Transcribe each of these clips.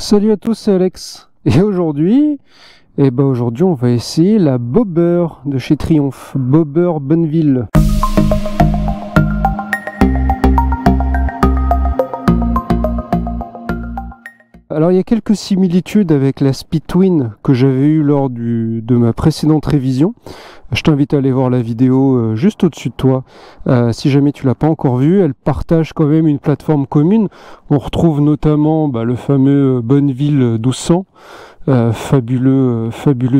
Salut à tous, c'est Alex. Et aujourd'hui, on va essayer la Bobber de chez Triumph, Bobber Bonneville. Alors il y a quelques similitudes avec la Speedtwin que j'avais eue lors de ma précédente révision. Je t'invite à aller voir la vidéo juste au-dessus de toi. Si jamais tu l'as pas encore vue, elle partage quand même une plateforme commune. On retrouve notamment le fameux Bonneville 1200, fabuleux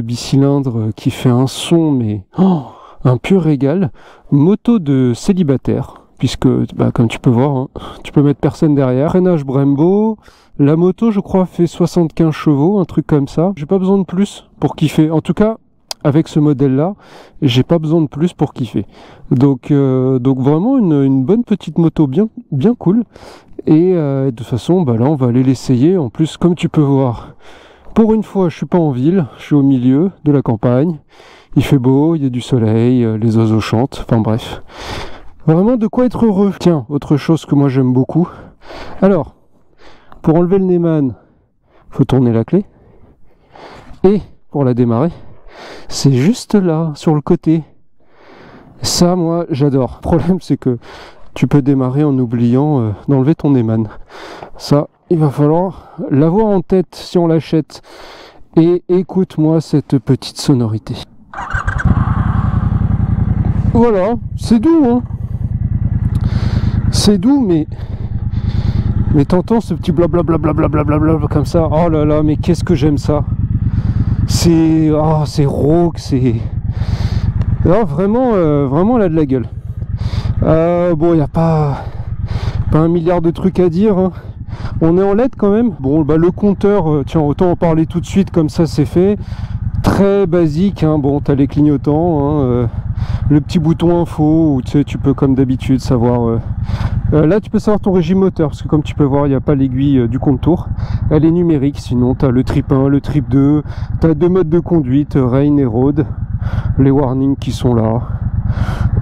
bicylindre qui fait un son mais un pur régal. Moto de célibataire. Puisque, comme tu peux voir, tu peux mettre personne derrière. Freinage Brembo. La moto, je crois, fait 75 chevaux, un truc comme ça. J'ai pas besoin de plus pour kiffer. En tout cas, avec ce modèle-là, j'ai pas besoin de plus pour kiffer. Donc vraiment une bonne petite moto bien cool. Et de toute façon, là, on va aller l'essayer. En plus, comme tu peux voir, pour une fois, je suis pas en ville. Je suis au milieu de la campagne. Il fait beau, il y a du soleil, les oiseaux chantent. Enfin bref. Vraiment de quoi être heureux. Tiens, autre chose que moi j'aime beaucoup. Alors, pour enlever le Neyman, faut tourner la clé. Et pour la démarrer, c'est juste là, sur le côté. Ça, moi, j'adore. Le problème, c'est que tu peux démarrer en oubliant d'enlever ton Neyman. Ça, il va falloir l'avoir en tête si on l'achète. Et écoute-moi cette petite sonorité. Voilà, c'est doux, hein. C'est doux, mais t'entends ce petit blablabla comme ça. Oh là là, mais qu'est-ce que j'aime ça. C'est rauque, c'est vraiment elle a de la gueule. Bon, il n'y a pas un milliard de trucs à dire, hein. On est en LED quand même. Bon, le compteur, tiens, autant en parler tout de suite, comme ça c'est fait. Très basique, hein. Bon, t'as les clignotants, hein, le petit bouton info où tu peux comme d'habitude savoir. Là, tu peux savoir ton régime moteur parce que comme tu peux voir, il n'y a pas l'aiguille du compte-tour. Elle est numérique. Sinon, tu as le trip 1, le trip 2. Tu as deux modes de conduite, rain et road. Les warnings qui sont là.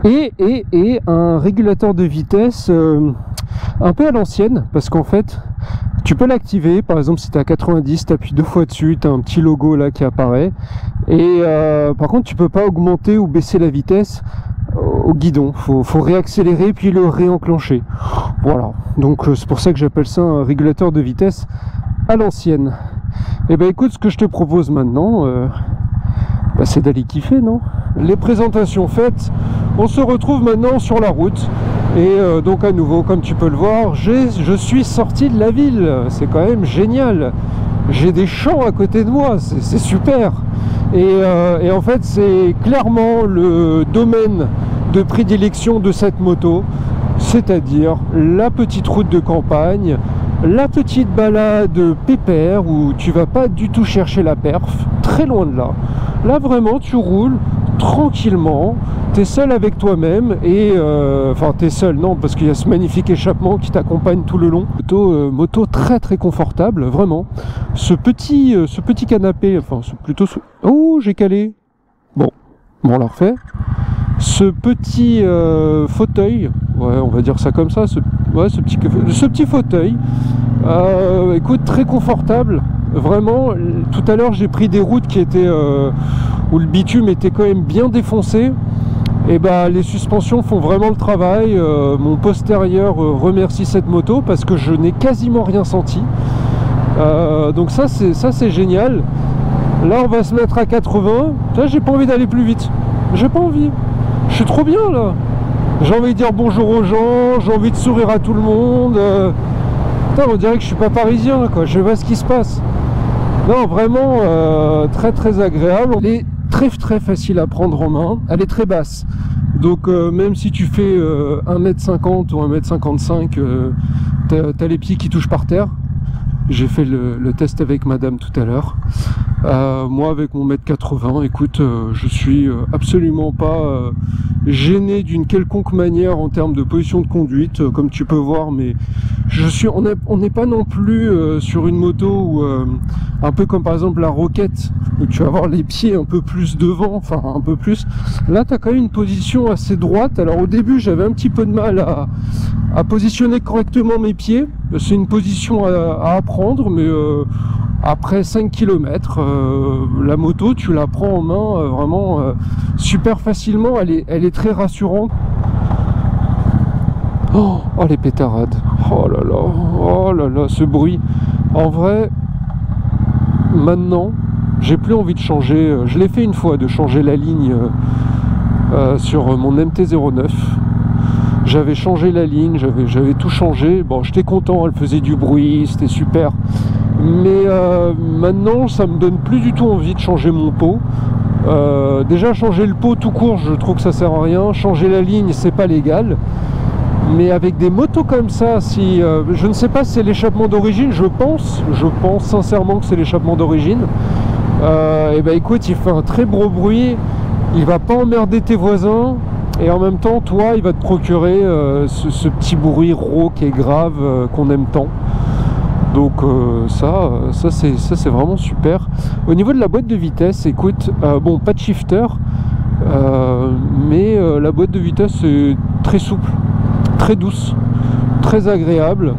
Et un régulateur de vitesse un peu à l'ancienne parce qu'en fait, tu peux l'activer. Par exemple, si tu es à 90, tu appuies deux fois dessus, tu as un petit logo là qui apparaît. Et par contre, tu peux pas augmenter ou baisser la vitesse au guidon. Faut réaccélérer puis le réenclencher. Voilà. Donc c'est pour ça que j'appelle ça un régulateur de vitesse à l'ancienne. Et écoute, ce que je te propose maintenant, c'est d'aller kiffer, non? Les présentations faites, on se retrouve maintenant sur la route. Et donc à nouveau, comme tu peux le voir, je suis sorti de la ville. C'est quand même génial. J'ai des champs à côté de moi, c'est super. Et en fait, c'est clairement le domaine de prédilection de cette moto, c'est-à-dire la petite route de campagne, la petite balade pépère où tu vas pas du tout chercher la perf, très loin de là. Là vraiment, tu roules tranquillement, tu es seul avec toi-même et enfin t'es seul, non, parce qu'il y a ce magnifique échappement qui t'accompagne tout le long. Moto très très confortable, vraiment. Ce petit canapé, enfin c'est plutôt... Oh, j'ai calé. Bon, on l'a refait. Ce petit fauteuil, ouais, on va dire ça comme ça, ce petit fauteuil, écoute, très confortable. Vraiment, tout à l'heure j'ai pris des routes qui étaient où le bitume était quand même bien défoncé. Et les suspensions font vraiment le travail. Mon postérieur remercie cette moto parce que je n'ai quasiment rien senti. Donc ça c'est génial. Là on va se mettre à 80. Là j'ai pas envie d'aller plus vite. J'ai pas envie. Je suis trop bien là. J'ai envie de dire bonjour aux gens. J'ai envie de sourire à tout le monde. Putain, on dirait que je suis pas parisien quoi. Je vois ce qui se passe. Non, vraiment très très agréable. Elle est très facile à prendre en main. Elle est très basse. Donc même si tu fais 1m50 ou 1m55, t'as les pieds qui touchent par terre. J'ai fait le test avec madame tout à l'heure. Moi avec mon 1m80, écoute, je suis absolument pas gêné d'une quelconque manière en termes de position de conduite, comme tu peux voir, mais on n'est pas non plus sur une moto où, un peu comme par exemple la Rocket, où tu vas avoir les pieds un peu plus devant, enfin un peu plus. Là tu as quand même une position assez droite. Alors au début j'avais un petit peu de mal à positionner correctement mes pieds, c'est une position à apprendre, mais après 5 km, la moto, tu la prends en main vraiment super facilement, elle est très rassurante. Oh, les pétarades, oh là là, ce bruit. En vrai, maintenant, j'ai plus envie de changer, je l'ai fait une fois, de changer la ligne sur mon MT-09. J'avais changé la ligne, j'avais tout changé, bon j'étais content, elle faisait du bruit, c'était super. Mais maintenant ça me donne plus du tout envie de changer mon pot. Déjà changer le pot tout court, je trouve que ça sert à rien. Changer la ligne, c'est pas légal. Mais avec des motos comme ça, si je ne sais pas si c'est l'échappement d'origine, je pense sincèrement que c'est l'échappement d'origine. Et ben écoute, il fait un très gros bruit, il va pas emmerder tes voisins. Et en même temps, toi, il va te procurer ce petit bruit rauque et grave qu'on aime tant. Donc ça c'est vraiment super. Au niveau de la boîte de vitesse, écoute, bon, pas de shifter, mais la boîte de vitesse est très souple, très douce, très agréable.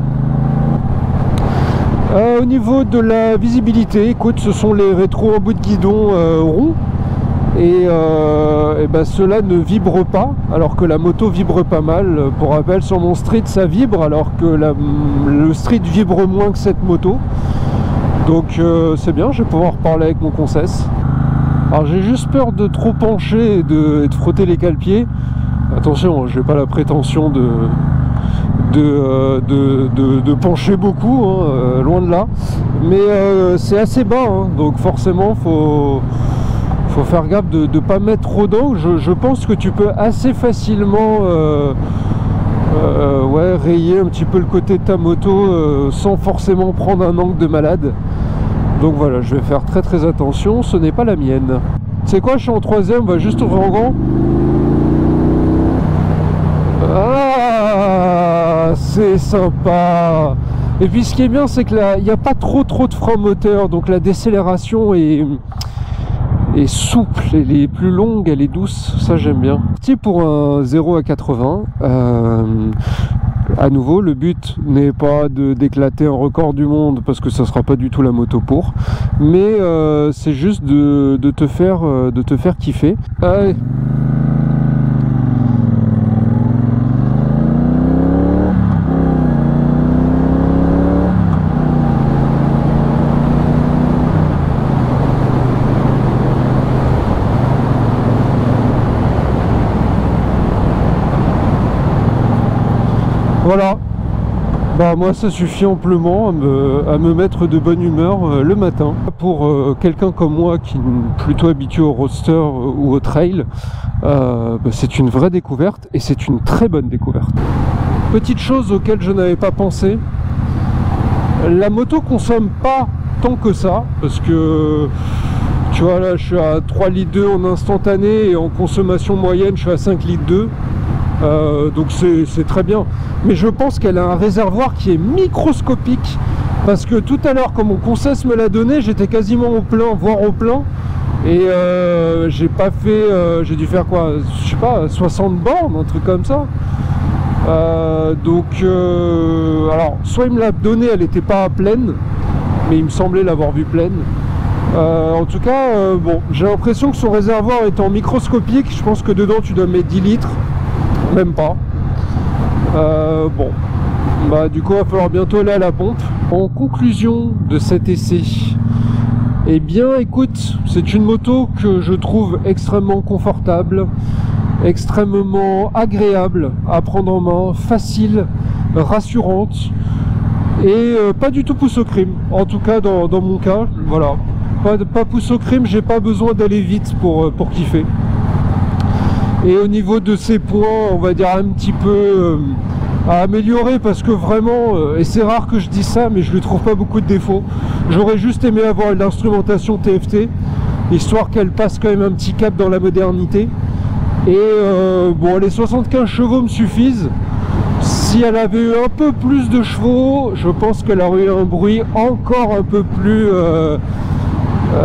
Au niveau de la visibilité, écoute, ce sont les rétros en bout de guidon ronds. Et ben cela ne vibre pas, alors que la moto vibre pas mal. Pour rappel, sur mon street ça vibre, alors que le street vibre moins que cette moto. Donc c'est bien, je vais pouvoir parler avec mon concesse. Alors j'ai juste peur de trop pencher et de frotter les cale-pieds. Attention, j'ai pas la prétention de pencher beaucoup, hein, loin de là. Mais c'est assez bas, hein, donc forcément faut faire gaffe de ne pas mettre trop d'angle. Je pense que tu peux assez facilement ouais, rayer un petit peu le côté de ta moto sans forcément prendre un angle de malade. Donc voilà, je vais faire très attention, ce n'est pas la mienne. Tu sais quoi, je suis en troisième, on va juste ouvrir en grand. Ah, c'est sympa. Et puis ce qui est bien, c'est que là, il n'y a pas trop de frein moteur, donc la décélération est souple, elle est plus longue, elle est douce, ça j'aime bien. Parti pour un 0 à 80, à nouveau le but n'est pas d'éclater un record du monde parce que ça sera pas du tout la moto pour, mais c'est juste de te faire kiffer. Allez. Voilà, bah moi ça suffit amplement à me mettre de bonne humeur le matin. Pour quelqu'un comme moi qui est plutôt habitué au roadster ou au trail, bah, c'est une vraie découverte et c'est une très bonne découverte. Petite chose auquel je n'avais pas pensé, la moto consomme pas tant que ça, parce que tu vois là je suis à 3,2 litres en instantané et en consommation moyenne je suis à 5,2 litres. Donc c'est très bien, mais je pense qu'elle a un réservoir qui est microscopique, parce que tout à l'heure quand mon concesse me l'a donné, j'étais quasiment au plein, voire au plein, et j'ai pas fait, j'ai dû faire quoi, je sais pas, 60 bornes, un truc comme ça. Donc alors soit il me l'a donné, elle n'était pas pleine, mais il me semblait l'avoir vue pleine. En tout cas bon, j'ai l'impression que son réservoir étant microscopique, je pense que dedans tu dois mettre 10 litres. Même pas. Bon, bah du coup il va falloir bientôt aller à la pompe. En conclusion de cet essai, eh bien écoute, c'est une moto que je trouve extrêmement confortable, extrêmement agréable à prendre en main, facile, rassurante et pas du tout pousse au crime. En tout cas dans mon cas, voilà, pas pousse au crime, j'ai pas besoin d'aller vite pour kiffer. Et au niveau de ces points, on va dire un petit peu à améliorer, parce que vraiment, et c'est rare que je dise ça, mais je lui trouve pas beaucoup de défauts. J'aurais juste aimé avoir une instrumentation TFT, histoire qu'elle passe quand même un petit cap dans la modernité. Et bon, les 75 chevaux me suffisent. Si elle avait eu un peu plus de chevaux, je pense qu'elle aurait eu un bruit encore un peu plus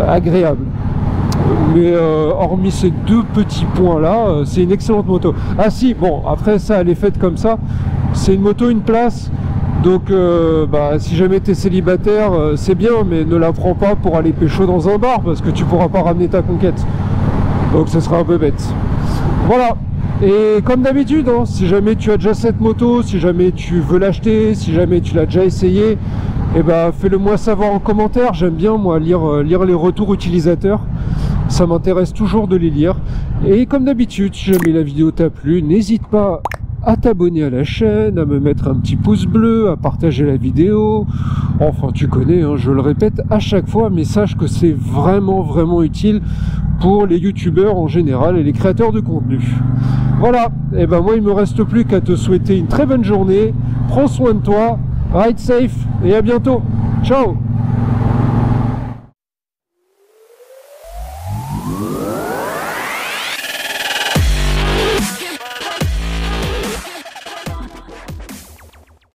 agréable. Mais hormis ces deux petits points là, c'est une excellente moto. Ah si, bon, après ça, elle est faite comme ça. C'est une moto, une place. Donc bah, si jamais tu es célibataire, c'est bien, mais ne la prends pas pour aller pécho dans un bar, parce que tu pourras pas ramener ta conquête. Donc ce sera un peu bête. Voilà. Et comme d'habitude, hein, si jamais tu as déjà cette moto, si jamais tu veux l'acheter, si jamais tu l'as déjà essayé, eh ben, fais-le moi savoir en commentaire. J'aime bien moi lire les retours utilisateurs. Ça m'intéresse toujours de les lire. Et comme d'habitude, si jamais la vidéo t'a plu, n'hésite pas à t'abonner à la chaîne, à me mettre un petit pouce bleu, à partager la vidéo. Enfin, tu connais, hein, je le répète à chaque fois, mais sache que c'est vraiment utile pour les youtubeurs en général et les créateurs de contenu. Voilà, et ben moi il me reste plus qu'à te souhaiter une très bonne journée. Prends soin de toi, ride safe et à bientôt. Ciao.